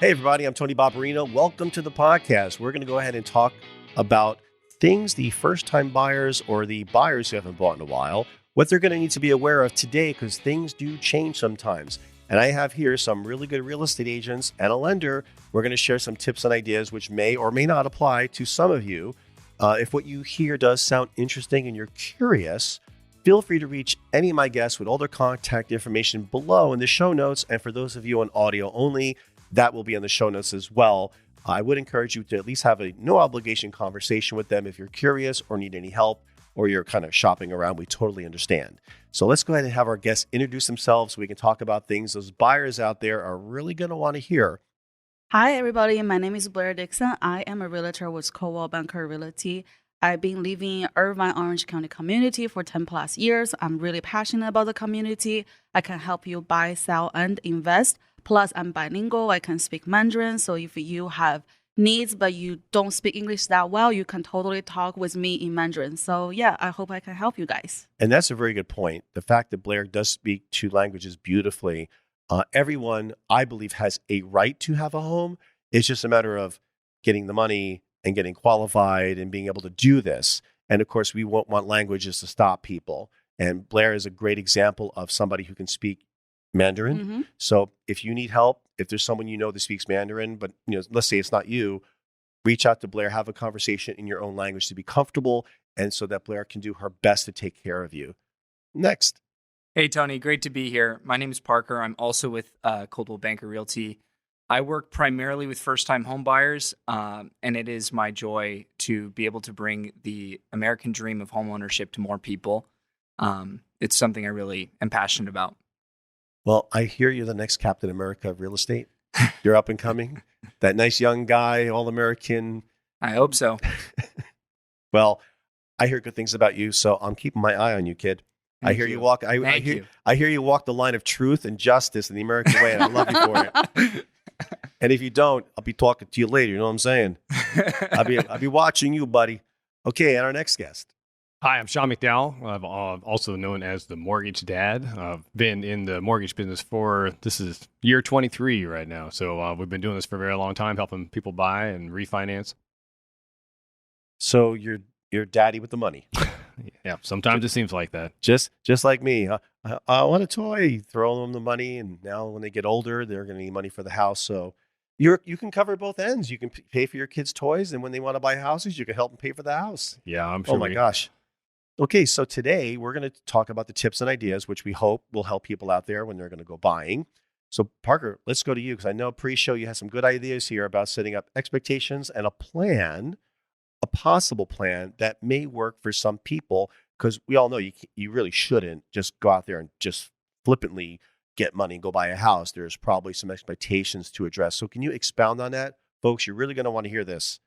Hey, everybody, I'm Tony Babarino. Welcome to the podcast. We're going to go ahead and talk about things the first-time buyers or the buyers who haven't bought in a while, what they're going to need to be aware of today because things do change sometimes. And I have here some really good real estate agents and a lender. We're going to share some tips and ideas which may or may not apply to some of you. If what you hear does sound interesting and you're curious, feel free to reach any of my guests with all their contact information below in the show notes. And for those of you on audio only, that will be in the show notes as well. I would encourage you to at least have a no obligation conversation with them if you're curious or need any help or you're kind of shopping around. We totally understand. So let's go ahead and have our guests introduce themselves so we can talk about things those buyers out there are really going to want to hear. Hi, everybody. My name is Blair Dixon. I am a realtor with Coldwell Realty. I've been living in Irvine, Orange County community for 10 plus years. I'm really passionate about the community. I can help you buy, sell, and invest. Plus, I'm bilingual. I can speak Mandarin. So if you have needs, but you don't speak English that well, you can totally talk with me in Mandarin. So yeah, I hope I can help you guys. And that's a very good point. The fact that Blair does speak two languages beautifully. Everyone, I believe, has a right to have a home. It's just a matter of getting the money and getting qualified and being able to do this. And of course, we won't want languages to stop people. And Blair is a great example of somebody who can speak Mandarin. Mm-hmm. So if you need help, if there's someone you know that speaks Mandarin, but let's say it's not you, reach out to Blair, have a conversation in your own language to be comfortable, and so that Blair can do her best to take care of you. Next. Hey, Tony, great to be here. My name is Parker. I'm also with Coldwell Realty. I work primarily with first-time home buyers, and it is my joy to be able to bring the American dream of homeownership to more people. It's something I really am passionate about. Well, I hear you're the next Captain America of real estate. You're up and coming. That nice young guy, all-American. I hope so. Well, I hear good things about you, so I'm keeping my eye on you, kid. I hear you walk. I hear you walk the line of truth and justice in the American way, and I love you for it. And if you don't, I'll be talking to you later. You know what I'm saying? I'll be watching you, buddy. Okay, and our next guest. Hi, I'm Sean McDowell. I'm also known as the Mortgage Dad. I've been in the mortgage business this is year 23 right now. So we've been doing this for a very long time, helping people buy and refinance. So you're daddy with the money. Yeah, sometimes it seems like that. Just like me. I want a toy. Throw them the money, and now when they get older, they're going to need money for the house. So you can cover both ends. You can pay for your kids' toys, and when they want to buy houses, you can help them pay for the house. Yeah, I'm sure. Oh my gosh. Okay, so today we're going to talk about the tips and ideas, which we hope will help people out there when they're going to go buying. So Parker, let's go to you because I know pre-show you had some good ideas here about setting up expectations and a plan, a possible plan that may work for some people because we all know you really shouldn't just go out there and just flippantly get money and go buy a house. There's probably some expectations to address. So can you expound on that? Folks, you're really going to want to hear this.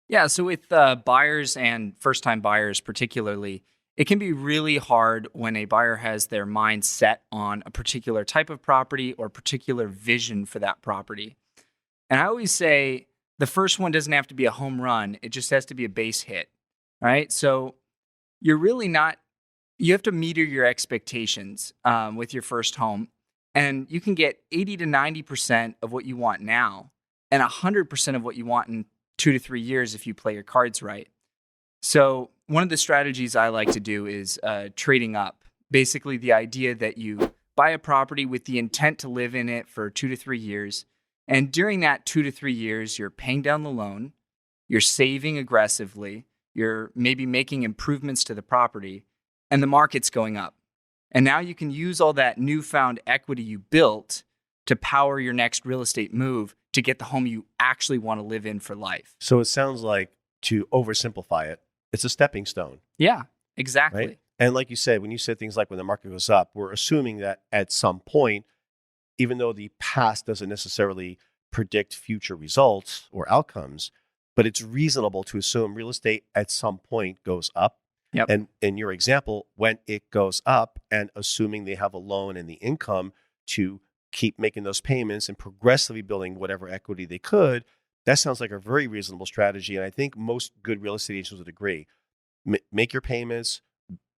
Yeah, so with buyers and first-time buyers particularly, it can be really hard when a buyer has their mind set on a particular type of property or particular vision for that property. And I always say the first one doesn't have to be a home run. It just has to be a base hit, right? So you're really you have to meter your expectations with your first home. And you can get 80 to 90% of what you want now and 100% of what you want in 2 to 3 years if you play your cards right. So one of the strategies I like to do is trading up. Basically the idea that you buy a property with the intent to live in it for 2 to 3 years. And during that 2 to 3 years, you're paying down the loan, you're saving aggressively, you're maybe making improvements to the property, and the market's going up. And now you can use all that newfound equity you built to power your next real estate move to get the home you actually want to live in for life. So it sounds like, to oversimplify it, it's a stepping stone. Yeah, exactly. Right? And like you said, when you said things like when the market goes up, we're assuming that at some point, even though the past doesn't necessarily predict future results or outcomes, but it's reasonable to assume real estate at some point goes up. Yep. And in your example, when it goes up and assuming they have a loan and the income to keep making those payments and progressively building whatever equity they could, that sounds like a very reasonable strategy. And I think most good real estate agents would agree. Make your payments,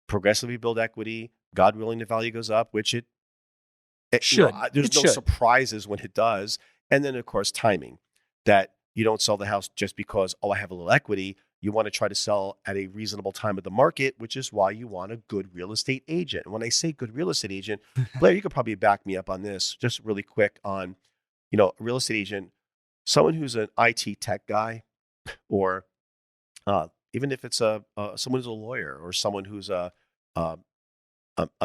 progressively build equity. God willing, the value goes up, which it should. There's no surprises when it does. And then, of course, timing, that you don't sell the house just because, I have a little equity. You want to try to sell at a reasonable time of the market, which is why you want a good real estate agent. And when I say good real estate agent, Blair, you could probably back me up on this just really quick on, a real estate agent, someone who's an IT tech guy, or even if it's someone who's a lawyer, or someone who's a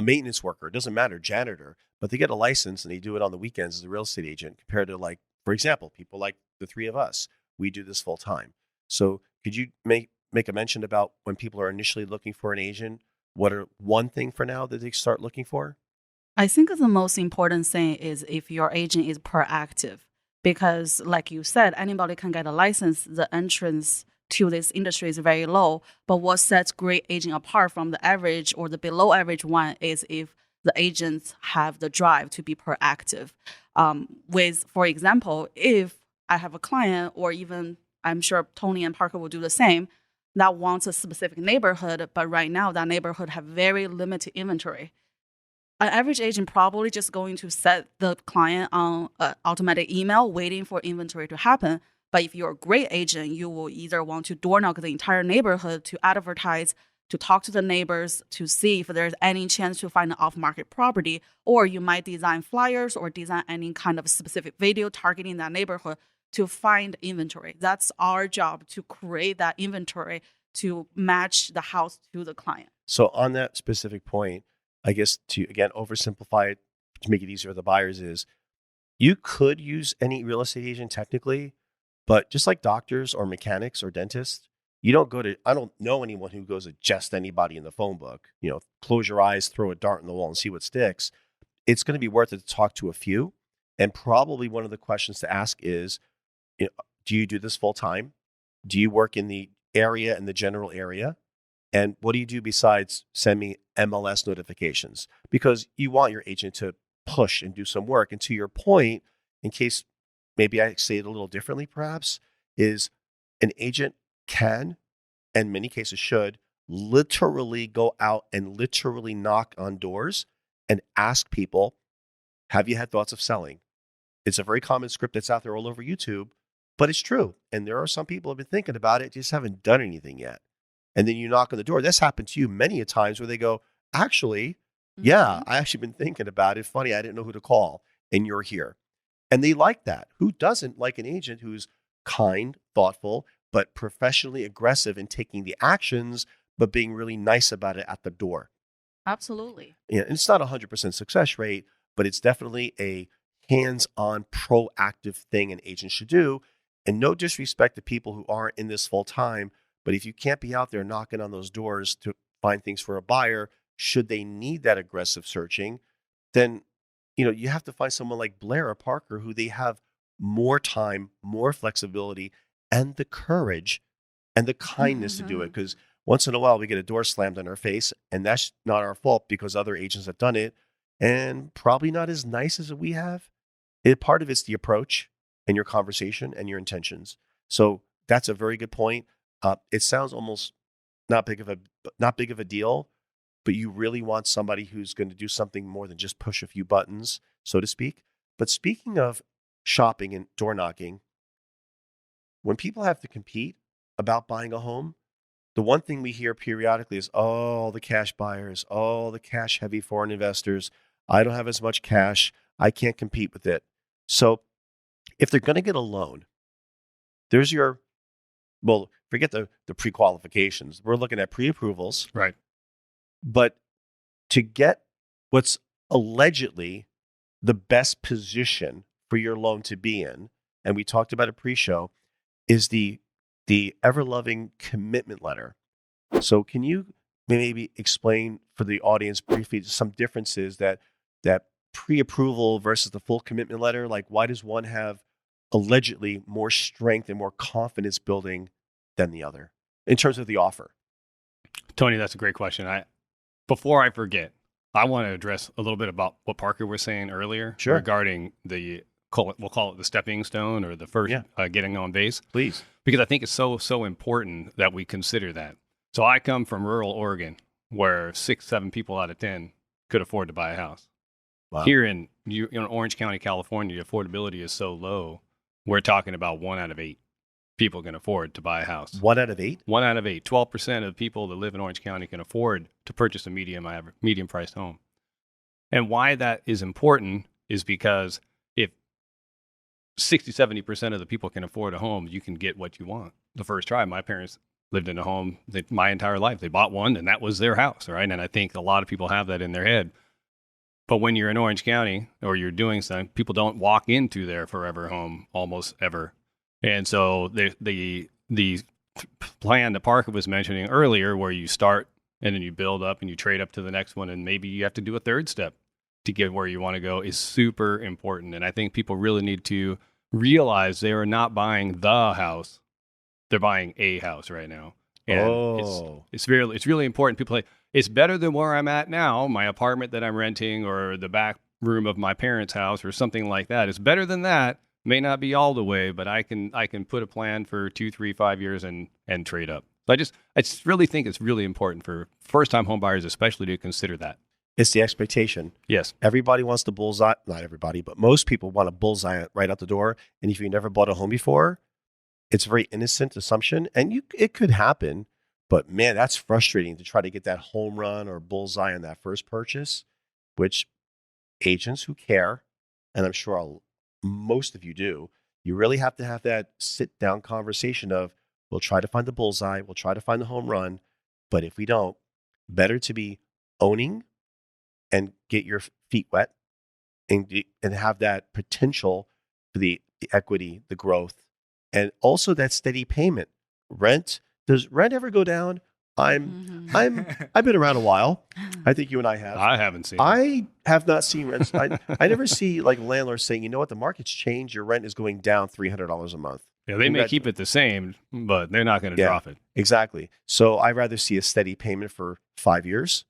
maintenance worker, it doesn't matter, janitor, but they get a license and they do it on the weekends as a real estate agent, compared to, like, for example, people like the three of us, we do this full time. So could you make a mention about when people are initially looking for an agent, what are one thing for now that they start looking for? I think the most important thing is if your agent is proactive, because like you said, anybody can get a license. The entrance to this industry is very low. But what sets great agent apart from the average or the below average one is if the agents have the drive to be proactive. For example, if I have a client, or even I'm sure Tony and Parker will do the same, that wants a specific neighborhood, but right now that neighborhood have very limited inventory. An average agent probably just going to set the client on an automatic email waiting for inventory to happen. But if you're a great agent, you will either want to door knock the entire neighborhood to advertise, to talk to the neighbors, to see if there's any chance to find an off-market property, or you might design flyers or design any kind of specific video targeting that neighborhood to find inventory. That's our job, to create that inventory to match the house to the client. So on that specific point, I guess to, again, oversimplify it to make it easier for the buyers, is you could use any real estate agent technically, but just like doctors or mechanics or dentists, I don't know anyone who goes to just anybody in the phone book. Close your eyes, throw a dart in the wall and see what sticks. It's going to be worth it to talk to a few. And probably one of the questions to ask is, do you do this full time? Do you work in the area, in the general area? And what do you do besides send me MLS notifications? Because you want your agent to push and do some work. And to your point, in case maybe I say it a little differently, perhaps, is an agent can, and in many cases should, literally go out and literally knock on doors and ask people, have you had thoughts of selling? It's a very common script that's out there all over YouTube, but it's true. And there are some people who have been thinking about it, just haven't done anything yet. And then you knock on the door. That's happened to you many a times where they go, actually, yeah, I actually been thinking about it. Funny, I didn't know who to call, and you're here. And they like that. Who doesn't like an agent who's kind, thoughtful, but professionally aggressive in taking the actions, but being really nice about it at the door? Absolutely. Yeah, and it's not 100% success rate, but it's definitely a hands-on, proactive thing an agent should do. And no disrespect to people who aren't in this full time, but if you can't be out there knocking on those doors to find things for a buyer, should they need that aggressive searching, then you have to find someone like Blair or Parker, who they have more time, more flexibility, and the courage and the kindness to do it. Because once in a while we get a door slammed on our face, and that's not our fault because other agents have done it, and probably not as nice as we have. Part of it's the approach and your conversation and your intentions. So that's a very good point. It sounds almost not big of a deal, but you really want somebody who's going to do something more than just push a few buttons, so to speak. But speaking of shopping and door knocking, when people have to compete about buying a home, the one thing we hear periodically is, oh, the cash buyers, oh, the cash heavy foreign investors. I don't have as much cash. I can't compete with it. So if they're going to get a loan, there's forget the pre-qualifications. We're looking at pre-approvals. Right. But to get what's allegedly the best position for your loan to be in, and we talked about it pre-show, is the ever-loving commitment letter. So can you maybe explain for the audience briefly some differences that pre-approval versus the full commitment letter? Like, why does one have allegedly more strength and more confidence building than the other in terms of the offer? Tony, that's a great question. Before I forget, I want to address a little bit about what Parker was saying earlier regarding we'll call it the stepping stone or the first getting on base. Please. Because I think it's so important that we consider that. So I come from rural Oregon, where 6-7 people out of 10 could afford to buy a house. Wow. Here in in Orange County, California, affordability is so low. We're talking about 1 out of 8 people can afford to buy a house. 1 out of 8? 1 out of 8. 12% of people that live in Orange County can afford to purchase a medium priced home. And why that is important is because if 60, 70% of the people can afford a home, you can get what you want the first try. My parents lived in a home my entire life. They bought one and that was their house, right? And I think a lot of people have that in their head. But when you're in Orange County or you're doing something, people don't walk into their forever home almost ever. And so the plan that Parker was mentioning earlier, where you start and then you build up and you trade up to the next one, and maybe you have to do a third step to get where you want to go, is super important. And I think people really need to realize they are not buying the house; they're buying a house right now. And it's really important. People say it's better than where I'm at now, my apartment that I'm renting, or the back room of my parents' house, or something like that. It's better than that. May not be all the way, but I can put a plan for 2, 3, 5 years and trade up. So I just really think it's really important for first-time home buyers, especially, to consider that. It's the expectation. Yes. Everybody wants the bullseye. Not everybody, but most people want a bullseye right out the door. And if you never bought a home before, it's a very innocent assumption, and it could happen. But man, that's frustrating to try to get that home run or bullseye on that first purchase, which agents who care, and I'm sure most of you do, you really have to have that sit-down conversation of, we'll try to find the bullseye, we'll try to find the home run, but if we don't, better to be owning and get your feet wet and have that potential for the equity, the growth, and also that steady payment. Does rent ever go down? I've been around a while. I think you and I have. I haven't seen it. I have not seen rents. I never see like landlords saying, you know what, the market's changed. Your rent is going down $300 a month. Yeah, they may keep it the same, but they're not going to drop it. Exactly. So I'd rather see a steady payment for 5 years.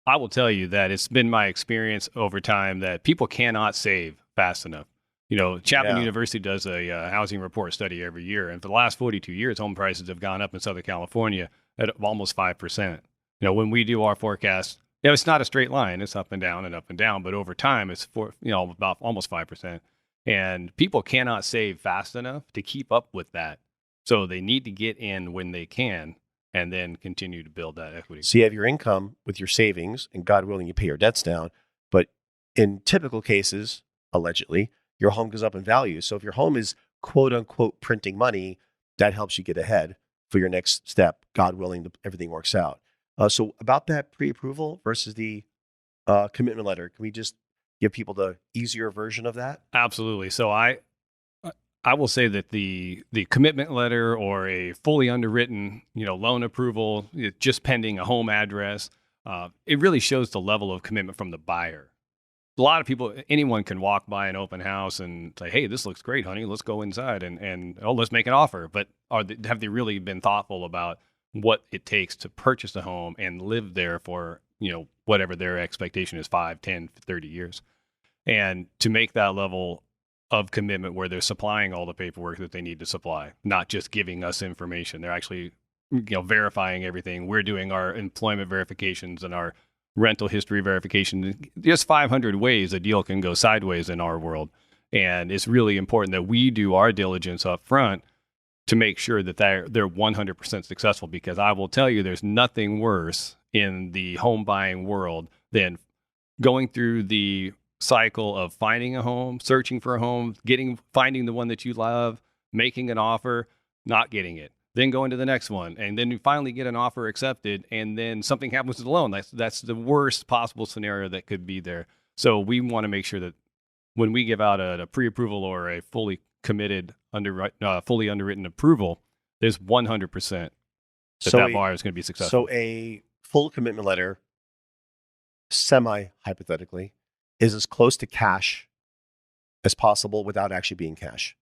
I will tell you that it's been my experience over time that people cannot save fast enough. You know, Chapman University does a housing report study every year, and for the last 42 years, home prices have gone up in Southern California at almost 5%. You know, when we do our forecast, it's not a straight line; it's up and down. But over time, it's about almost 5%. And people cannot save fast enough to keep up with that, so they need to get in when they can, and then continue to build that equity. So you have your income with your savings, and God willing, you pay your debts down. But in typical cases, allegedly, your home goes up in value. So if your home is quote unquote printing money, that helps you get ahead for your next step. God willing, everything works out. So about that pre-approval versus the commitment letter, can we just give people the easier version of that? Absolutely. So I will say that the commitment letter, or a fully underwritten, loan approval, just pending a home address, it really shows the level of commitment from the buyer. A lot of people, anyone can walk by an open house and say, "Hey, this looks great, honey. Let's go inside and let's make an offer." But have they really been thoughtful about what it takes to purchase a home and live there for, whatever their expectation is, 5, 10, 30 years? And to make that level of commitment where they're supplying all the paperwork that they need to supply, not just giving us information. They're actually, verifying everything. We're doing our employment verifications and our rental history verification. There's 500 ways a deal can go sideways in our world. And it's really important that we do our diligence up front to make sure that they're 100% successful, because I will tell you, there's nothing worse in the home buying world than going through the cycle of finding a home, searching for a home, finding the one that you love, making an offer, not getting it, then going to the next one, and then you finally get an offer accepted, and then something happens to the loan. That's the worst possible scenario that could be there. So we want to make sure that when we give out a pre-approval or a fully committed, fully underwritten approval, there's 100% that buyer is going to be successful. So a full commitment letter, semi-hypothetically, is as close to cash as possible without actually being cash.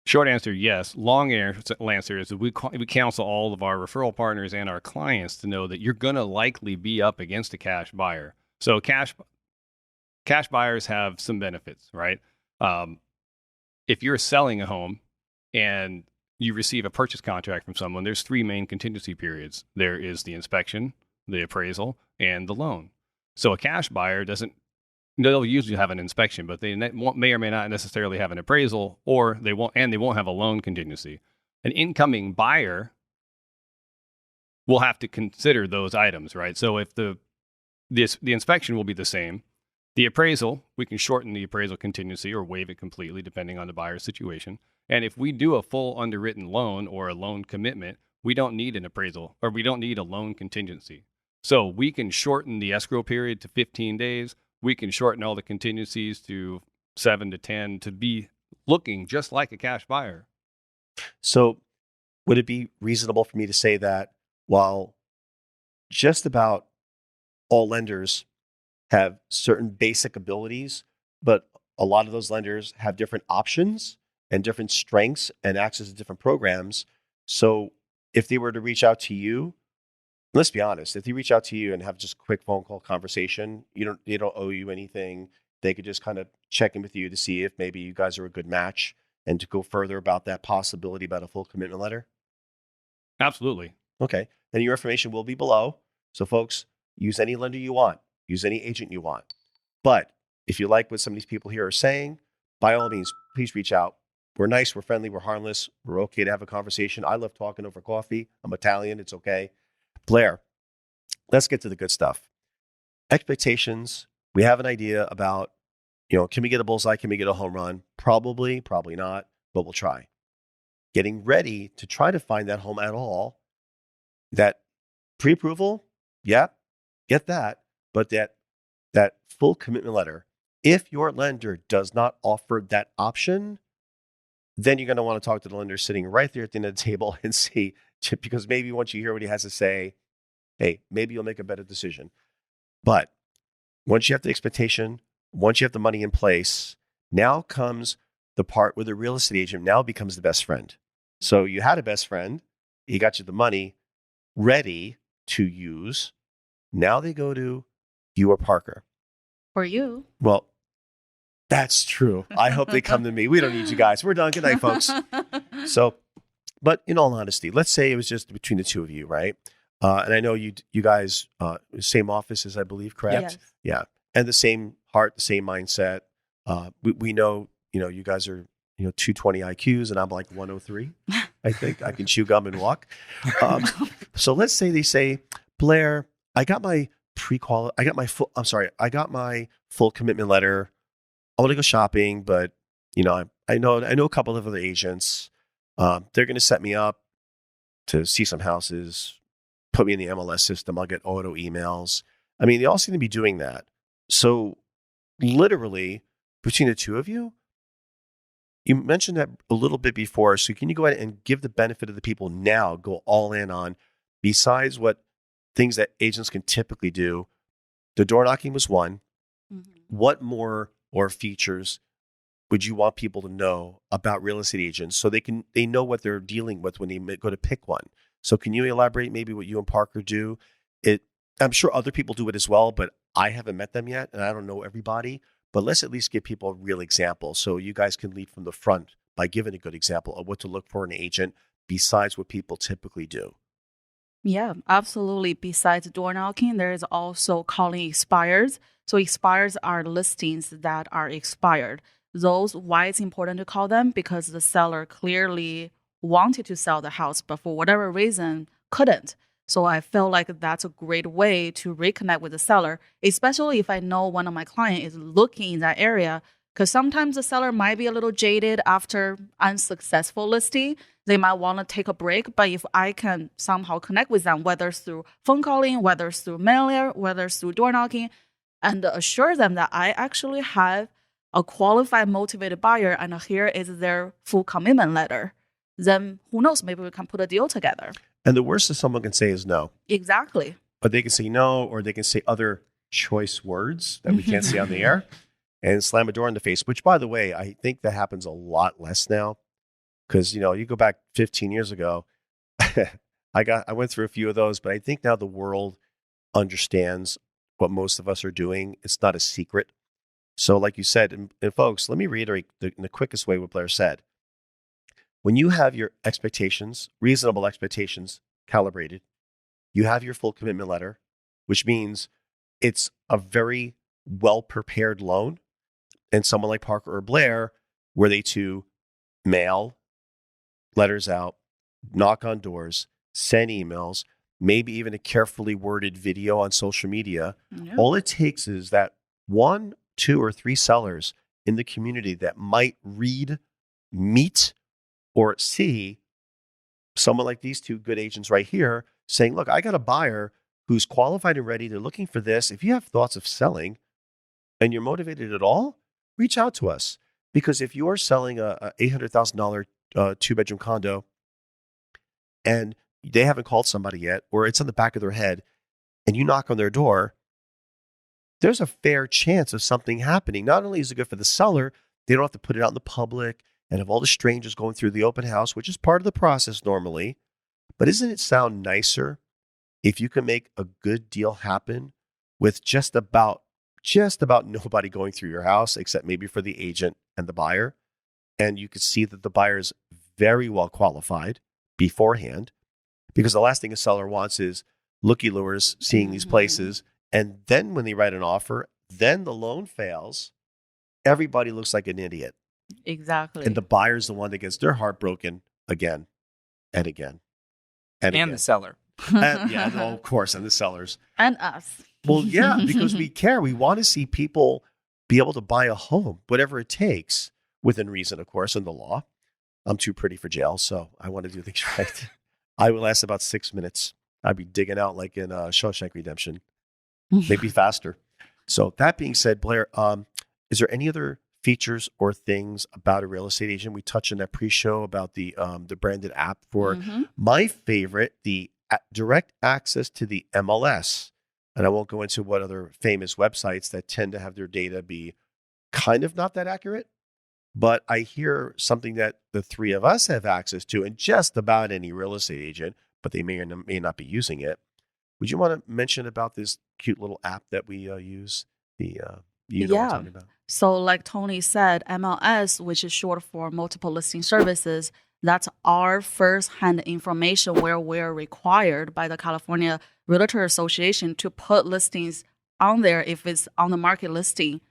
Short answer, yes. Long answer is that we counsel all of our referral partners and our clients to know that you're going to likely be up against a cash buyer. So cash buyers have some benefits, right? If you're selling a home and you receive a purchase contract from someone, there's 3 main contingency periods. There is the inspection, the appraisal, and the loan. So a cash buyer doesn't they'll usually have an inspection, but they may or may not necessarily have an appraisal, or they won't have a loan contingency. An incoming buyer will have to consider those items, right? So if the inspection will be the same, the appraisal, we can shorten the appraisal contingency or waive it completely depending on the buyer's situation. And if we do a full underwritten loan or a loan commitment, we don't need an appraisal, or we don't need a loan contingency. So we can shorten the escrow period to 15 days. We can shorten all the contingencies to 7 to 10 to be looking just like a cash buyer. So would it be reasonable for me to say that while just about all lenders have certain basic abilities, but a lot of those lenders have different options and different strengths and access to different programs. So if they were to reach out to you, let's be honest, if they reach out to you and have just a quick phone call conversation, they don't owe you anything. They could just kind of check in with you to see if maybe you guys are a good match and to go further about that possibility about a full commitment letter. Absolutely. Okay. Then your information will be below. So folks, use any lender you want. Use any agent you want. But if you like what some of these people here are saying, by all means, please reach out. We're nice, we're friendly, we're harmless. We're okay to have a conversation. I love talking over coffee. I'm Italian. It's okay. Blair, let's get to the good stuff. Expectations. We have an idea about, can we get a bullseye? Can we get a home run? Probably not, but we'll try. Getting ready to try to find that home at all. That pre-approval, yeah, get that. But that full commitment letter, if your lender does not offer that option, then you're going to want to talk to the lender sitting right there at the end of the table and see, because maybe once you hear what he has to say, hey, maybe you'll make a better decision. But once you have the expectation, once you have the money in place, now comes the part where the real estate agent now becomes the best friend. So you had a best friend, he got you the money ready to use. Now they go to you or Parker. For you. Well, that's true. I hope they come to me. We don't need you guys. We're done. Good night, folks. So, but in all honesty, let's say it was just between the two of you, right? And I know you guys, same offices, I believe, correct? Yes. Yeah. And the same heart, the same mindset. We know, you guys are, 220 IQs and I'm like 103. I think I can chew gum and walk. So let's say they say, Blair, I got my full commitment letter. I want to go shopping, but I know a couple of other agents. They're going to set me up to see some houses, put me in the MLS system. I'll get auto emails. I mean, they all seem to be doing that. So literally between the two of you, you mentioned that a little bit before. So can you go ahead and give the benefit of the people now, go all in on, besides what things that agents can typically do? The door knocking was one. Mm-hmm. What more or features would you want people to know about real estate agents so they know what they're dealing with when they go to pick one? So can you elaborate maybe what you and Parker do? I'm sure other people do it as well, but I haven't met them yet and I don't know everybody. But let's at least give people a real example so you guys can lead from the front by giving a good example of what to look for in an agent besides what people typically do. Yeah, absolutely. Besides door knocking, there is also calling expires. So expires are listings that are expired. Those, why it's important to call them? Because the seller clearly wanted to sell the house, but for whatever reason, couldn't. So I feel like that's a great way to reconnect with the seller, especially if I know one of my clients is looking in that area, because sometimes the seller might be a little jaded after unsuccessful listing. They might want to take a break, but if I can somehow connect with them, whether it's through phone calling, whether it's through mailer, whether it's through door knocking, and assure them that I actually have a qualified, motivated buyer, and here is their full commitment letter, then who knows, maybe we can put a deal together. And the worst that someone can say is no. Exactly. But they can say no, or they can say other choice words that we can't say on the air and slam a door in the face, which, by the way, I think that happens a lot less now. Because, you go back 15 years ago, I went through a few of those, but I think now the world understands what most of us are doing. It's not a secret. So like you said, and folks, let me reiterate in the quickest way what Blair said. When you have your expectations, reasonable expectations calibrated, you have your full commitment letter, which means it's a very well-prepared loan, and someone like Parker or Blair, were they to mail letters out, knock on doors, send emails, maybe even a carefully worded video on social media, all it takes is that 1, 2, or 3 sellers in the community that might read, meet, or see someone like these 2 good agents right here saying, look, I got a buyer who's qualified and ready. They're looking for this. If you have thoughts of selling and you're motivated at all, reach out to us. Because if you're selling a $800,000 2-bedroom condo and they haven't called somebody yet, or it's on the back of their head, and you knock on their door, there's a fair chance of something happening. Not only is it good for the seller, they don't have to put it out in the public and have all the strangers going through the open house, which is part of the process normally. But doesn't it sound nicer if you can make a good deal happen with just about nobody going through your house, except maybe for the agent and the buyer? And you could see that the buyer is very well qualified beforehand, because the last thing a seller wants is looky-loos seeing these places. And then when they write an offer, then the loan fails. Everybody looks like an idiot. Exactly. And the buyer's the one that gets their heart broken again and again and again. The seller. Of course, and the sellers. And us. Well, yeah, because we care. We want to see people be able to buy a home, whatever it takes, within reason, of course, and the law. I'm too pretty for jail, so I want to do things right. I will last about 6 minutes. I'd be digging out like in Shawshank Redemption, maybe faster. So that being said, Blair, is there any other features or things about a real estate agent? We touched on that pre-show about the branded app for my favorite, the direct access to the MLS. And I won't go into what other famous websites that tend to have their data be kind of not that accurate. But I hear something that the 3 of us have access to, and just about any real estate agent, but they may or may not be using it. Would you want to mention about this cute little app that we use? What I'm talking about? So like Tony said, MLS, which is short for multiple listing services, that's our first-hand information where we're required by the California Realtor Association to put listings on there if it's on the market listing.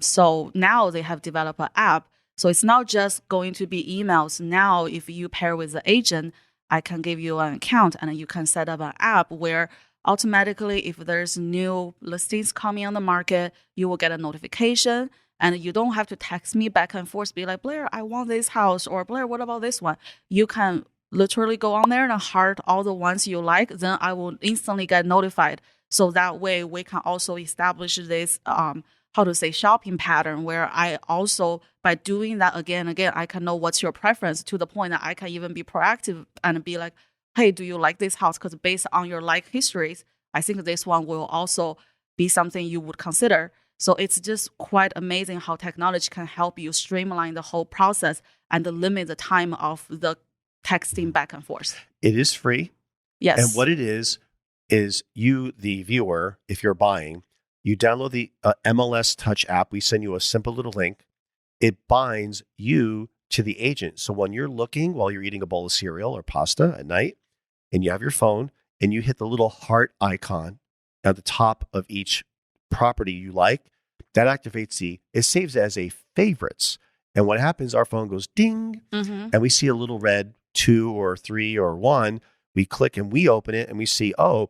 So now they have developed an app. So it's not just going to be emails. Now, if you pair with the agent, I can give you an account and you can set up an app where automatically, if there's new listings coming on the market, you will get a notification and you don't have to text me back and forth, be like, Blair, I want this house, or Blair, what about this one? You can literally go on there and heart all the ones you like. Then I will instantly get notified. So that way we can also establish this shopping pattern where I also, by doing that again and again, I can know what's your preference, to the point that I can even be proactive and be like, hey, do you like this house? Because based on your like histories, I think this one will also be something you would consider. So it's just quite amazing how technology can help you streamline the whole process and limit the time of the texting back and forth. It is free. Yes. And what it is you, the viewer, if you're buying, you download the MLS Touch app. We send you a simple little link. It binds you to the agent. So when you're looking while you're eating a bowl of cereal or pasta at night, and you have your phone and you hit the little heart icon at the top of each property you like, that activates it saves it as a favorites. And what happens, our phone goes ding, and we see a little red 2 or 3 or 1. We click and we open it and we see, oh,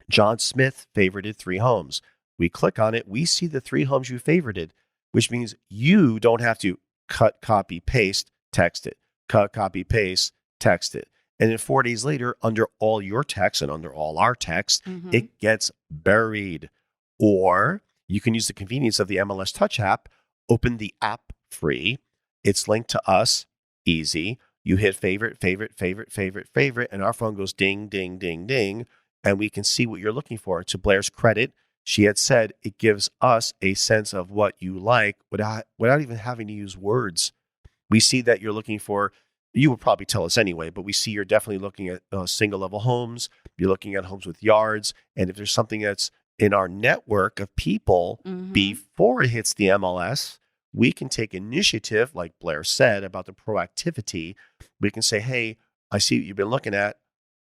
John Smith favorited 3 homes. We click on it. We see the 3 homes you favorited, which means you don't have to cut, copy, paste, text it. Cut, copy, paste, text it. And then 4 days later, under all your text and under all our text, it gets buried. Or you can use the convenience of the MLS Touch app, open the app free. It's linked to us, easy. You hit favorite, and our phone goes ding, ding, ding, ding. And we can see what you're looking for. To Blair's credit, she had said it gives us a sense of what you like without even having to use words. We see that you're looking for, you would probably tell us anyway, but we see you're definitely looking at single level homes. You're looking at homes with yards. And if there's something that's in our network of people before it hits the MLS, we can take initiative, like Blair said, about the proactivity. We can say, hey, I see what you've been looking at.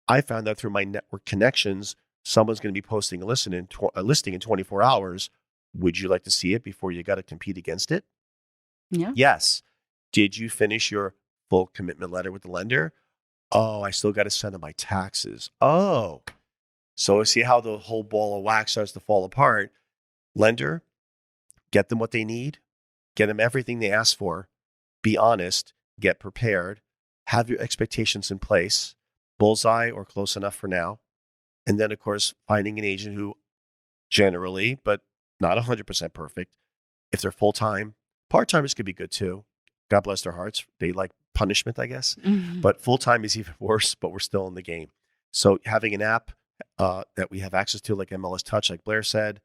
I found out through my network connections, someone's going to be posting a listing in 24 hours. Would you like to see it before you got to compete against it? Yeah. Yes. Did you finish your full commitment letter with the lender? Oh, I still got to send them my taxes. Oh, so see how the whole ball of wax starts to fall apart. Lender, get them what they need, get them everything they ask for, be honest, get prepared, have your expectations in place, bullseye or close enough for now. And then, of course, finding an agent who generally, but not 100% perfect, if they're full-time, part-timers could be good too. God bless their hearts. They like punishment, I guess. Mhm. But full-time is even worse, but we're still in the game. So having an app that we have access to, like MLS Touch, like Blair said,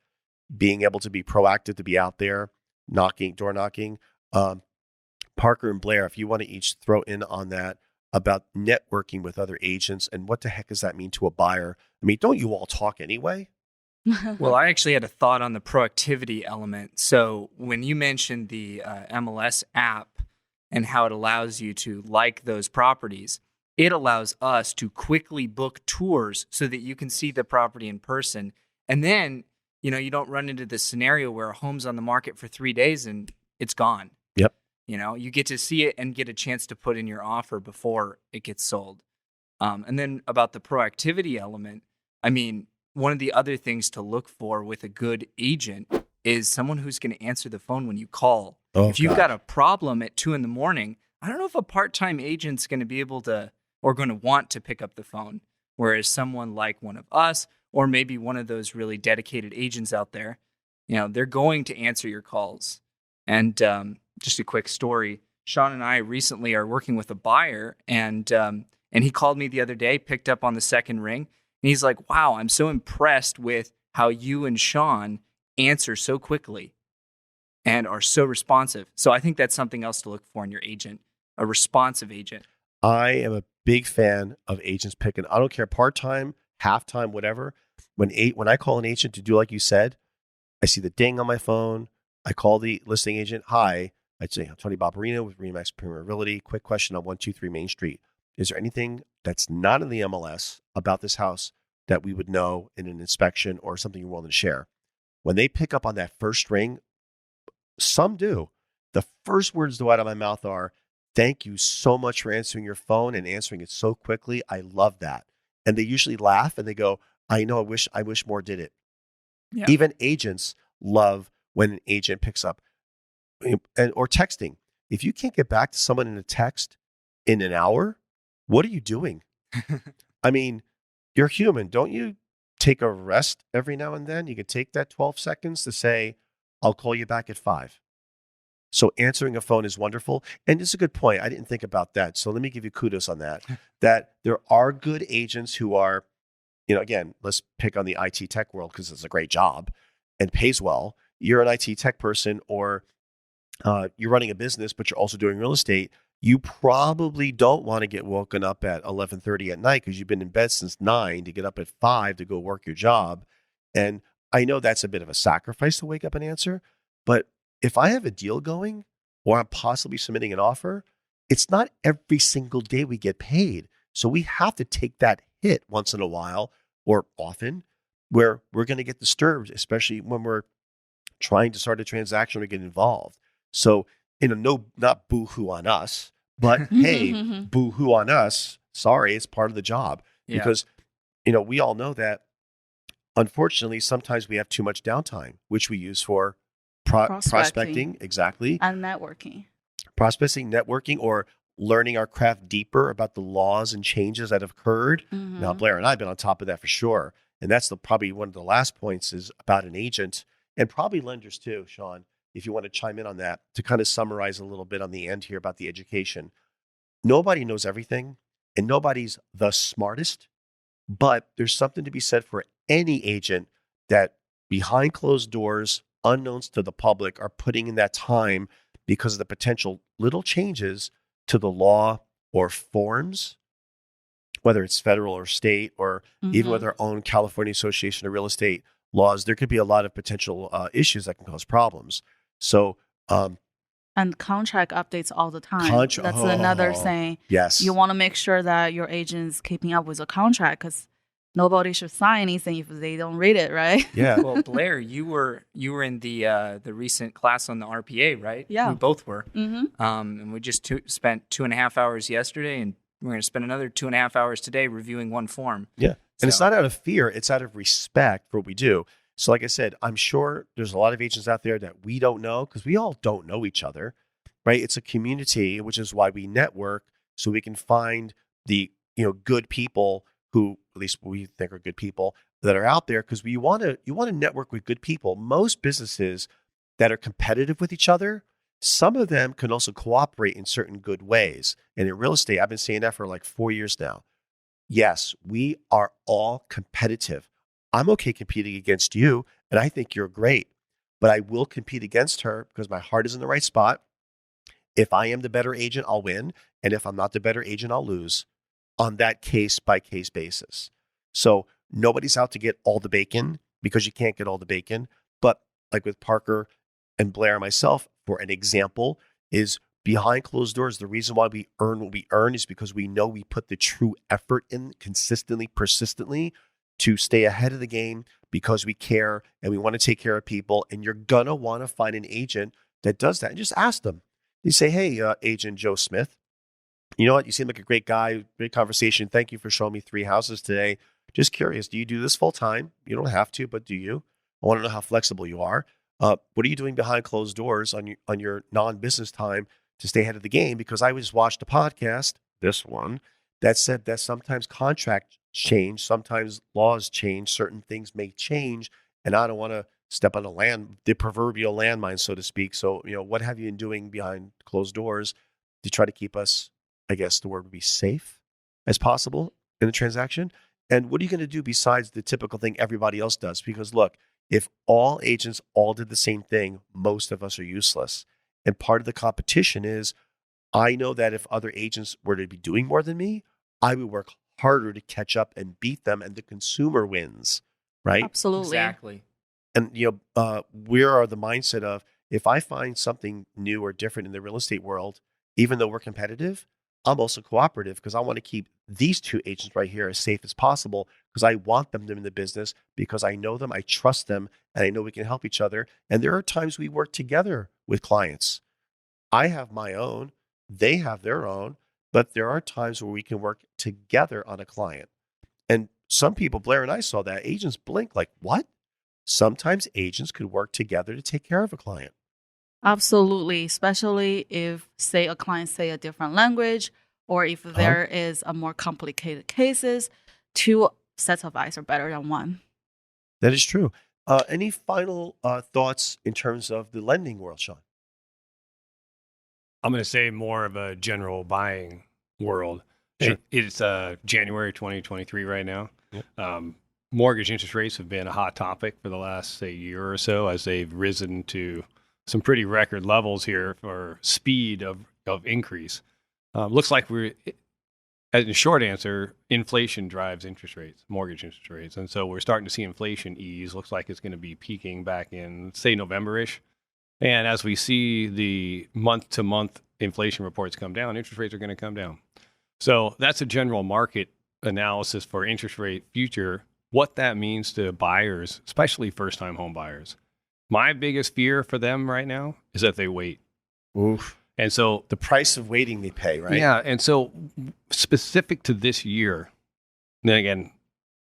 being able to be proactive, to be out there, door knocking. Parker and Blair, if you want to each throw in on that about networking with other agents and what the heck does that mean to a buyer? I mean, don't you all talk anyway? Well, I actually had a thought on the proactivity element. So when you mentioned the MLS app and how it allows you to like those properties, it allows us to quickly book tours so that you can see the property in person. And then, you don't run into this scenario where a home's on the market for 3 days and it's gone. Yep. You get to see it and get a chance to put in your offer before it gets sold. And then about the proactivity element, I mean, one of the other things to look for with a good agent is someone who's going to answer the phone when you call. Oh, if you've gosh. got a problem at 2 a.m, I don't know if a part-time agent's going to be able to or going to want to pick up the phone. Whereas someone like one of us, or maybe one of those really dedicated agents out there, they're going to answer your calls. And just a quick story. Sean and I recently are working with a buyer, and he called me the other day, picked up on the second ring. And he's like, wow, I'm so impressed with how you and Sean answer so quickly and are so responsive. So I think that's something else to look for in your agent, a responsive agent. I am a big fan of agents picking, I don't care, part-time, half-time, whatever. When I call an agent to do like you said, I see the ding on my phone. I call the listing agent. Hi, I'd say, I'm Tony Babarino with Remax Premier Realty. Quick question on 123 Main Street. Is there anything that's not in the MLS about this house that we would know in an inspection or something you're willing to share? When they pick up on that first ring, some do. The first words that go out of my mouth are, thank you so much for answering your phone and answering it so quickly. I love that. And they usually laugh and they go, I know, I wish more did it. Yeah. Even agents love when an agent picks up or texting. If you can't get back to someone in a text in an hour, what are you doing? I mean, you're human. Don't you take a rest every now and then? You can take that 12 seconds to say, I'll call you back at 5. So answering a phone is wonderful. And it's a good point. I didn't think about that. So let me give you kudos on that, that there are good agents who are, again, let's pick on the IT tech world because it's a great job and pays well. You're an IT tech person or you're running a business, but you're also doing real estate. You probably don't want to get woken up at 11:30 at night because you've been in bed since 9 to get up at 5 to go work your job. And I know that's a bit of a sacrifice to wake up and answer, but if I have a deal going or I'm possibly submitting an offer, it's not every single day we get paid. So we have to take that hit once in a while or often where we're going to get disturbed, especially when we're trying to start a transaction or get involved. So, not boo-hoo on us, but hey, boo-hoo on us. Sorry, it's part of the job. Yeah. Because, we all know that unfortunately, sometimes we have too much downtime, which we use for prospecting. Exactly. And networking. Prospecting, networking, or learning our craft deeper about the laws and changes that have occurred. Mhm. Now, Blair and I have been on top of that for sure. And that's probably one of the last points is about an agent and probably lenders too, Sean, if you want to chime in on that, to kind of summarize a little bit on the end here about the education. Nobody knows everything and nobody's the smartest, but there's something to be said for any agent that behind closed doors, unknowns to the public, are putting in that time because of the potential little changes to the law or forms, whether it's federal or state, or even with our own California Association of Real Estate laws. There could be a lot of potential issues that can cause problems. So, and contract updates all the time. That's another thing. Yes. You want to make sure that your agent's keeping up with the contract because nobody should sign anything if they don't read it, right? Yeah. Well, Blair, you were in the recent class on the RPA, right? Yeah. We both were. Mm-hmm. And we just spent 2.5 hours yesterday, and we're going to spend another 2.5 hours today reviewing one form. Yeah. And it's not out of fear, it's out of respect for what we do. So like I said, I'm sure there's a lot of agents out there that we don't know because we all don't know each other, right? It's a community, which is why we network so we can find the, good people who at least we think are good people that are out there because you want to network with good people. Most businesses that are competitive with each other, some of them can also cooperate in certain good ways. And in real estate, I've been saying that for like 4 years now. Yes, we are all competitive. I'm okay competing against you, and I think you're great, but I will compete against her because my heart is in the right spot. If I am the better agent, I'll win. And if I'm not the better agent, I'll lose on that case-by-case basis. So nobody's out to get all the bacon because you can't get all the bacon. But like with Parker and Blair and myself, for an example, is behind closed doors, the reason why we earn what we earn is because we know we put the true effort in consistently, persistently to stay ahead of the game because we care and we want to take care of people. And you're going to want to find an agent that does that and just ask them. You say, hey, Agent Joe Smith, you know what? You seem like a great guy, great conversation. Thank you for showing me 3 houses today. Just curious, do you do this full time? You don't have to, but do you? I want to know how flexible you are. What are you doing behind closed doors on your non-business time to stay ahead of the game? Because I just watched a podcast, this one, that said that sometimes contracts change, sometimes laws change, certain things may change, and I don't want to step on the proverbial landmine, so to speak. So, what have you been doing behind closed doors to try to keep us, I guess the word would be safe as possible in the transaction? And what are you going to do besides the typical thing everybody else does? Because look, if all agents all did the same thing, most of us are useless. And part of the competition is, I know that if other agents were to be doing more than me, I would work harder to catch up and beat them, and the consumer wins, right? Absolutely. Exactly. And, we are the mindset of, if I find something new or different in the real estate world, even though we're competitive, I'm also cooperative because I want to keep these 2 agents right here as safe as possible because I want them in the business because I know them, I trust them, and I know we can help each other. And there are times we work together with clients. I have my own, they have their own, but there are times where we can work together on a client. And some people, Blair and I saw that, agents blink like, what? Sometimes agents could work together to take care of a client. Absolutely, especially if, say, a client say a different language, or if there is a more complicated cases, 2 sets of eyes are better than 1. That is true. Any final thoughts in terms of the lending world, Sean? I'm going to say more of a general buying world. Sure. It's January 2023 right now. Yep. Mortgage interest rates have been a hot topic for the last, say, year or so as they've risen to some pretty record levels here for speed of increase. Looks like as a short answer, inflation drives interest rates, mortgage interest rates. And so we're starting to see inflation ease. Looks like it's going to be peaking back in, say, November-ish. And as we see the month-to-month inflation reports come down, interest rates are going to come down. So that's a general market analysis for interest rate future, what that means to buyers, especially first-time home buyers. My biggest fear for them right now is that they wait. Oof. And so the price of waiting they pay, right? Yeah. And so specific to this year, then again,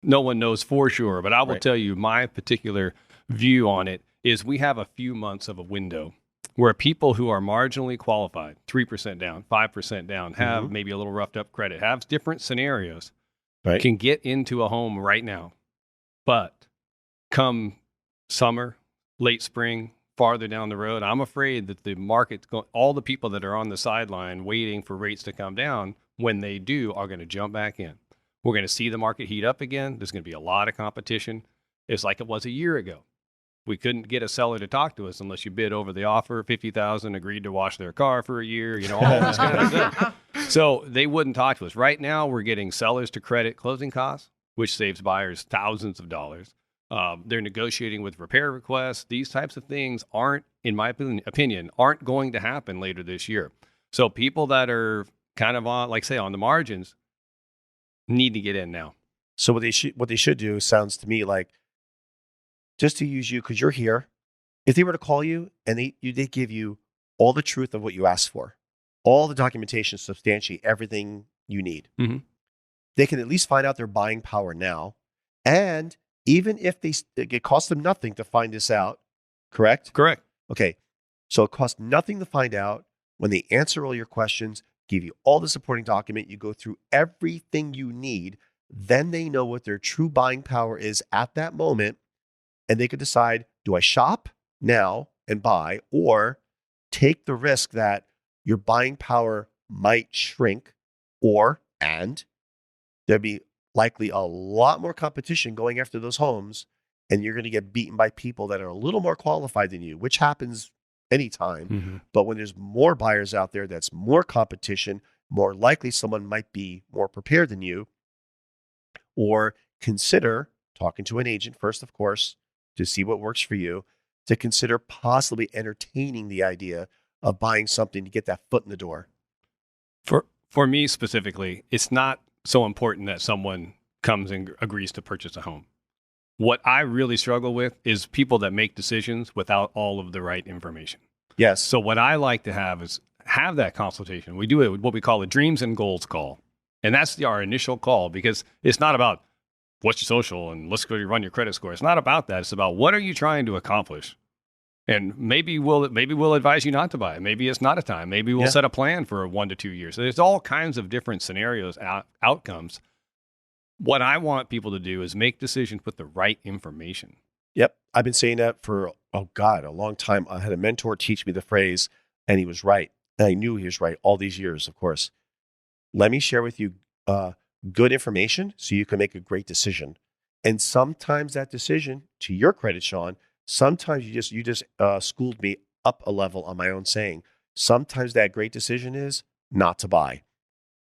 no one knows for sure, but I will tell you my particular view on it is we have a few months of a window where people who are marginally qualified, 3% down, 5% down, have maybe a little roughed up credit, have different scenarios, can get into a home right now. But come summer, late spring, farther down the road, I'm afraid that the market, all the people that are on the sideline waiting for rates to come down, when they do, are going to jump back in. We're going to see the market heat up again. There's going to be a lot of competition. It's like it was a year ago. We couldn't get a seller to talk to us unless you bid over the offer, $50,000, agreed to wash their car for a year, all this kind of stuff. So they wouldn't talk to us. Right now, we're getting sellers to credit closing costs, which saves buyers thousands of dollars. They're negotiating with repair requests. These types of things aren't, in my opinion, aren't going to happen later this year. So people that are kind of on, like say, on the margins, need to get in now. So what they should do sounds to me like, just to use you because you're here. If they were to call you and they give you all the truth of what you asked for, all the documentation, substantiate everything you need, they can at least find out their buying power now. And even if it costs them nothing to find this out, correct? Correct. Okay. So it costs nothing to find out. When they answer all your questions, give you all the supporting document, you go through everything you need, then they know what their true buying power is at that moment. And they could decide, do I shop now and buy, or take the risk that your buying power might shrink, and there'd be likely a lot more competition going after those homes, and you're going to get beaten by people that are a little more qualified than you, which happens anytime. But when there's more buyers out there, that's more competition, more likely someone might be more prepared than you. Or consider talking to an agent first, of course, to see what works for you, to consider possibly entertaining the idea of buying something to get that foot in the door. For me specifically, it's not so important that someone comes and agrees to purchase a home. What I really struggle with is people that make decisions without all of the right information. Yes. So what I like to have is have that consultation. We do it with what we call a dreams and goals call. And that's our initial call, because it's not about what's your social and let's go run your credit score. It's not about that. It's about what are you trying to accomplish? And maybe we'll advise you not to buy it. Maybe it's not a time. Maybe we'll set a plan for 1 to 2 years. So there's all kinds of different scenarios, outcomes. What I want people to do is make decisions with the right information. Yep. I've been saying that for, a long time. I had a mentor teach me the phrase, and he was right. And I knew he was right all these years, of course. Let me share with you good information so you can make a great decision. And sometimes that decision, to your credit, Sean, sometimes you just schooled me up a level on my own saying. Sometimes that great decision is not to buy.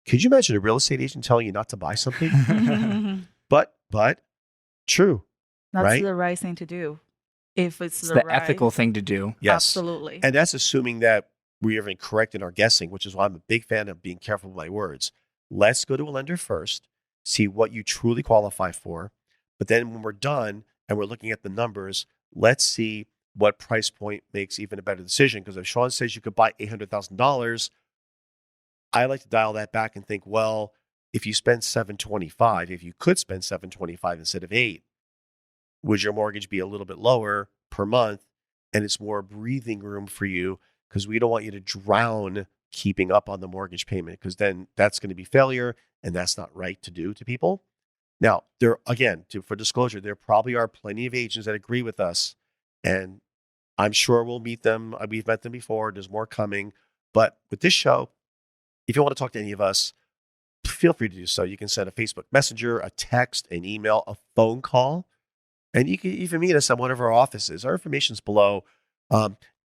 Could you imagine a real estate agent telling you not to buy something? but true. That's right? the right thing to do. If it's the right, ethical thing to do. Yes. Absolutely. And that's assuming that we are correct in our guessing, which is why I'm a big fan of being careful with my words. Let's go to a lender first, see what you truly qualify for. But then when we're done and we're looking at the numbers, let's see what price point makes even a better decision. Because if Sean says you could buy $800,000, I like to dial that back and think, well, if you spend $725,000, if you could spend $725,000 instead of $8,000, would your mortgage be a little bit lower per month? And it's more breathing room for you, because we don't want you to drown keeping up on the mortgage payment, because then that's going to be failure, and that's not right to do to people. Now, for disclosure, there probably are plenty of agents that agree with us, and I'm sure we'll meet them. We've met them before. There's more coming. But with this show, if you want to talk to any of us, feel free to do so. You can send a Facebook Messenger, a text, an email, a phone call, and you can even meet us at one of our offices. Our information's below.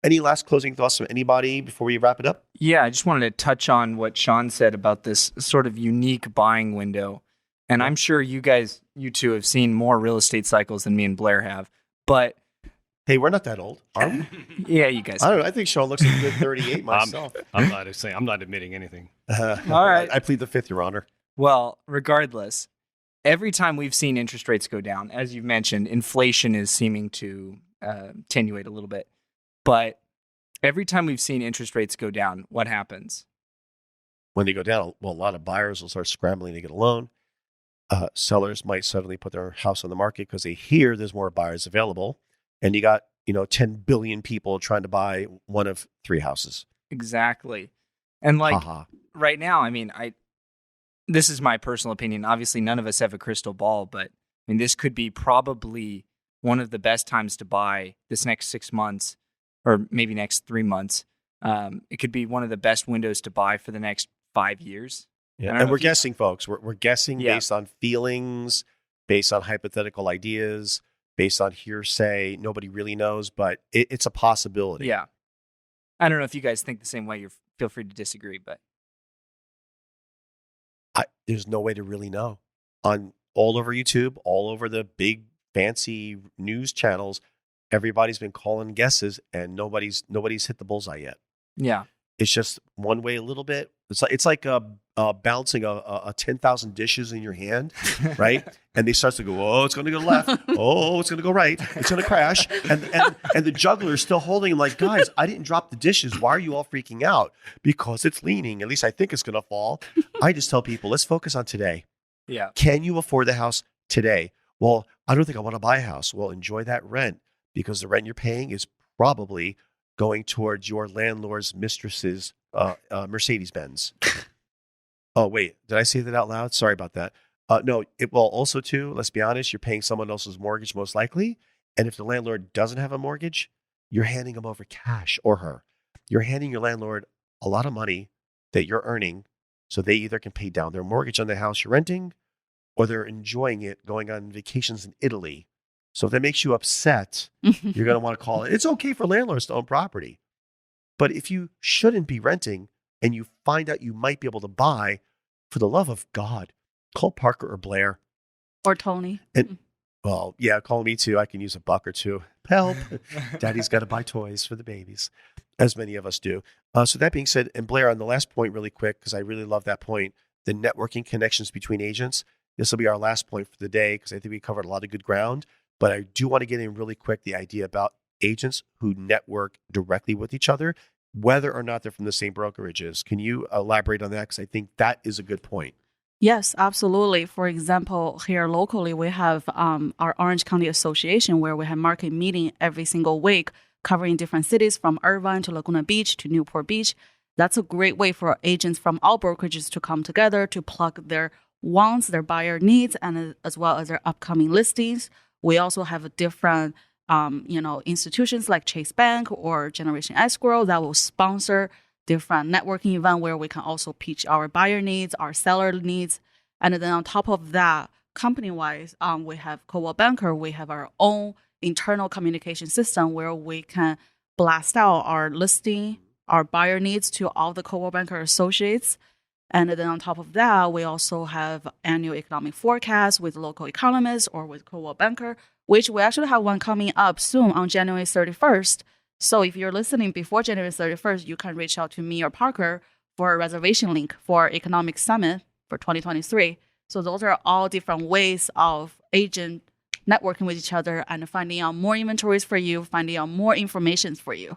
Any last closing thoughts from anybody before we wrap it up? Yeah, I just wanted to touch on what Sean said about this sort of unique buying window. And I'm sure you two have seen more real estate cycles than me and Blair have. But hey, we're not that old, are we? Yeah, you guys. I don't know. I think Sean looks like a good 38 myself. I'm not admitting anything. All right. I plead the fifth, Your Honor. Well, regardless, every time we've seen interest rates go down, as you've mentioned, inflation is seeming to attenuate a little bit. But every time we've seen interest rates go down, what happens? When they go down, well, a lot of buyers will start scrambling to get a loan. Sellers might suddenly put their house on the market because they hear there's more buyers available. And you got, 10 billion people trying to buy one of 3 houses. Exactly. And right now, this is my personal opinion. Obviously, none of us have a crystal ball, but this could be probably one of the best times to buy this next 6 months, or maybe next 3 months. It could be one of the best windows to buy for the next 5 years. Yeah. And we're guessing, folks. We're guessing based on feelings, based on hypothetical ideas, based on hearsay. Nobody really knows, but it's a possibility. Yeah. I don't know if you guys think the same way. Feel free to disagree, but there's no way to really know. On all over YouTube, all over the big fancy news channels, everybody's been calling guesses, and nobody's hit the bullseye yet. Yeah. It's just one way a little bit, It's like bouncing a 10,000 dishes in your hand, right? And they start to go, oh, it's going to go left. Oh, it's going to go right. It's going to crash. And the juggler is still holding him like, guys, I didn't drop the dishes. Why are you all freaking out? Because it's leaning. At least I think it's going to fall. I just tell people, let's focus on today. Yeah. Can you afford the house today? Well, I don't think I want to buy a house. Well, enjoy that rent, because the rent you're paying is probably going towards your landlord's mistress's Mercedes-Benz. Oh, wait, did I say that out loud? Sorry about that. No, it will also too, let's be honest, you're paying someone else's mortgage most likely. And if the landlord doesn't have a mortgage, you're handing them over cash, or her. You're handing your landlord a lot of money that you're earning, so they either can pay down their mortgage on the house you're renting, or they're enjoying it going on vacations in Italy. So if that makes you upset, you're going to want to call it. It's okay for landlords to own property. But if you shouldn't be renting and you find out you might be able to buy, for the love of God, call Parker or Blair. Or Tony. And, well, yeah, call me too. I can use a buck or two. Help. Daddy's got to buy toys for the babies, as many of us do. So that being said, and Blair, on the last point really quick, because I really love that point, the networking connections between agents. This will be our last point for the day, because I think we covered a lot of good ground. But I do want to get in really quick the idea about agents who network directly with each other, whether or not they're from the same brokerages. Can you elaborate on that? Because I think that is a good point. Yes, absolutely. For example, here locally, we have our Orange County Association, where we have market meeting every single week, covering different cities from Irvine to Laguna Beach to Newport Beach. That's a great way for agents from all brokerages to come together to plug their wants, their buyer needs, and as well as their upcoming listings. We also have different institutions like Chase Bank or Generation Escrow that will sponsor different networking event where we can also pitch our buyer needs, our seller needs. And then on top of that, company-wise, we have Coldwell Banker. We have our own internal communication system where we can blast out our listing, our buyer needs to all the Coldwell Banker associates. And then on top of that, we also have annual economic forecasts with local economists or with Coldwell Banker, which we actually have one coming up soon on January 31st. So if you're listening before January 31st, you can reach out to me or Parker for a reservation link for Economic Summit for 2023. So those are all different ways of agent networking with each other and finding out more inventories for you, finding out more information for you.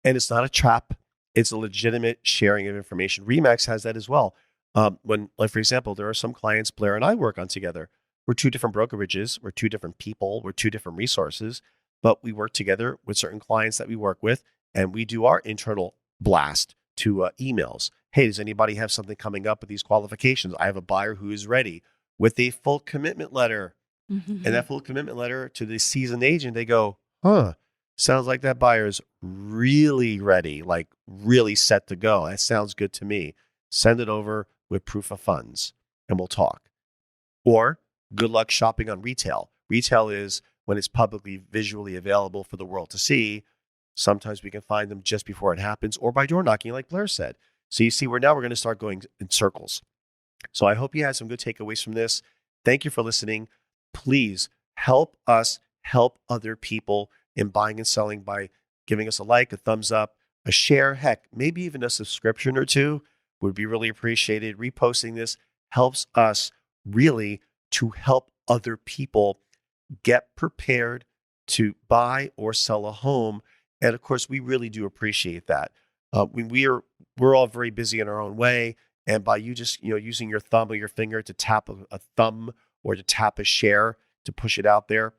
And it's not a trap. It's a legitimate sharing of information. RE/MAX has that as well. For example, there are some clients Blair and I work on together. We're two different brokerages. We're two different people. We're two different resources. But we work together with certain clients that we work with, and we do our internal blast to emails. Hey, does anybody have something coming up with these qualifications? I have a buyer who is ready with a full commitment letter. Mm-hmm. And that full commitment letter to the seasoned agent, they go, sounds like that buyer's really ready, like really set to go. That sounds good to me. Send it over with proof of funds and we'll talk. Or good luck shopping on retail. Retail is when it's publicly visually available for the world to see. Sometimes we can find them just before it happens or by door knocking, like Blair said. So you see, we're going to start going in circles. So I hope you had some good takeaways from this. Thank you for listening. Please help us help other people in buying and selling by giving us a like, a thumbs up, a share, heck, maybe even a subscription or two would be really appreciated. Reposting this helps us really to help other people get prepared to buy or sell a home. And of course, we really do appreciate that. We're all very busy in our own way. And by you just using your thumb or your finger to tap a thumb or to tap a share to push it out there,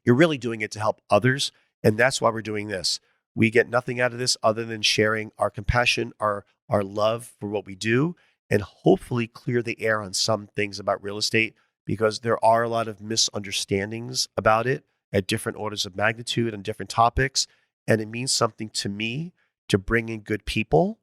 you're really doing it to help others. And that's why we're doing this. We get nothing out of this other than sharing our compassion, our love for what we do, and hopefully clear the air on some things about real estate, because there are a lot of misunderstandings about it at different orders of magnitude and different topics. And it means something to me to bring in good people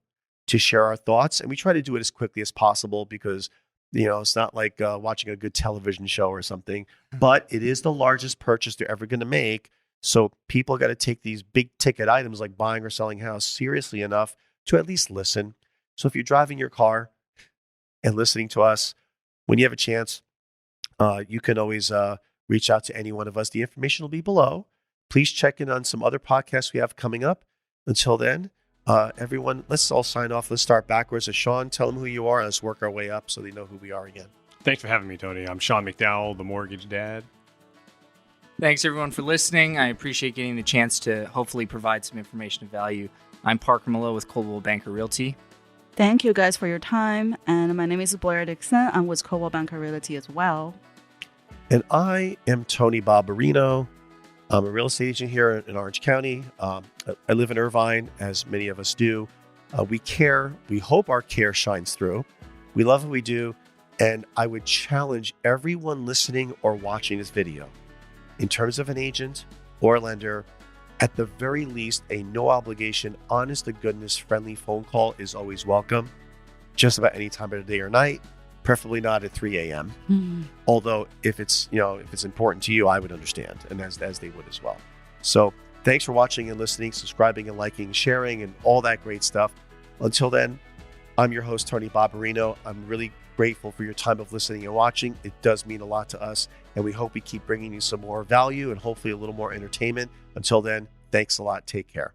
to share our thoughts. And we try to do it as quickly as possible because, it's not like watching a good television show or something, but it is the largest purchase they're ever going to make. So people got to take these big ticket items like buying or selling a house seriously enough to at least listen. So if you're driving your car and listening to us, when you have a chance, you can always reach out to any one of us. The information will be below. Please check in on some other podcasts we have coming up. Until then, Everyone, let's all sign off. Let's start backwards. So Sean, tell them who you are, and let's work our way up so they know who we are again. Thanks for having me, Tony. I'm Sean McDowell, the mortgage dad. Thanks, everyone, for listening. I appreciate getting the chance to hopefully provide some information of value. I'm Parker.Mallough with Coldwell Banker Realty. Thank you guys for your time. And my name is Blair Dixon. I'm with Coldwell Banker Realty as well. And I am Tony Babarino. I'm a real estate agent here in Orange County. I live in Irvine, as many of us do. We care. We hope our care shines through. We love what we do. And I would challenge everyone listening or watching this video, in terms of an agent or a lender, at the very least, a no obligation, honest to goodness, friendly phone call is always welcome, just about any time of the day or night, preferably not at 3 a.m. Mm-hmm. Although if it's important to you, I would understand, and as they would as well. So thanks for watching and listening, subscribing and liking, sharing, and all that great stuff. Until then, I'm your host, Tony Babarino. I'm really grateful for your time of listening and watching. It does mean a lot to us, and we hope we keep bringing you some more value and hopefully a little more entertainment. Until then, thanks a lot. Take care.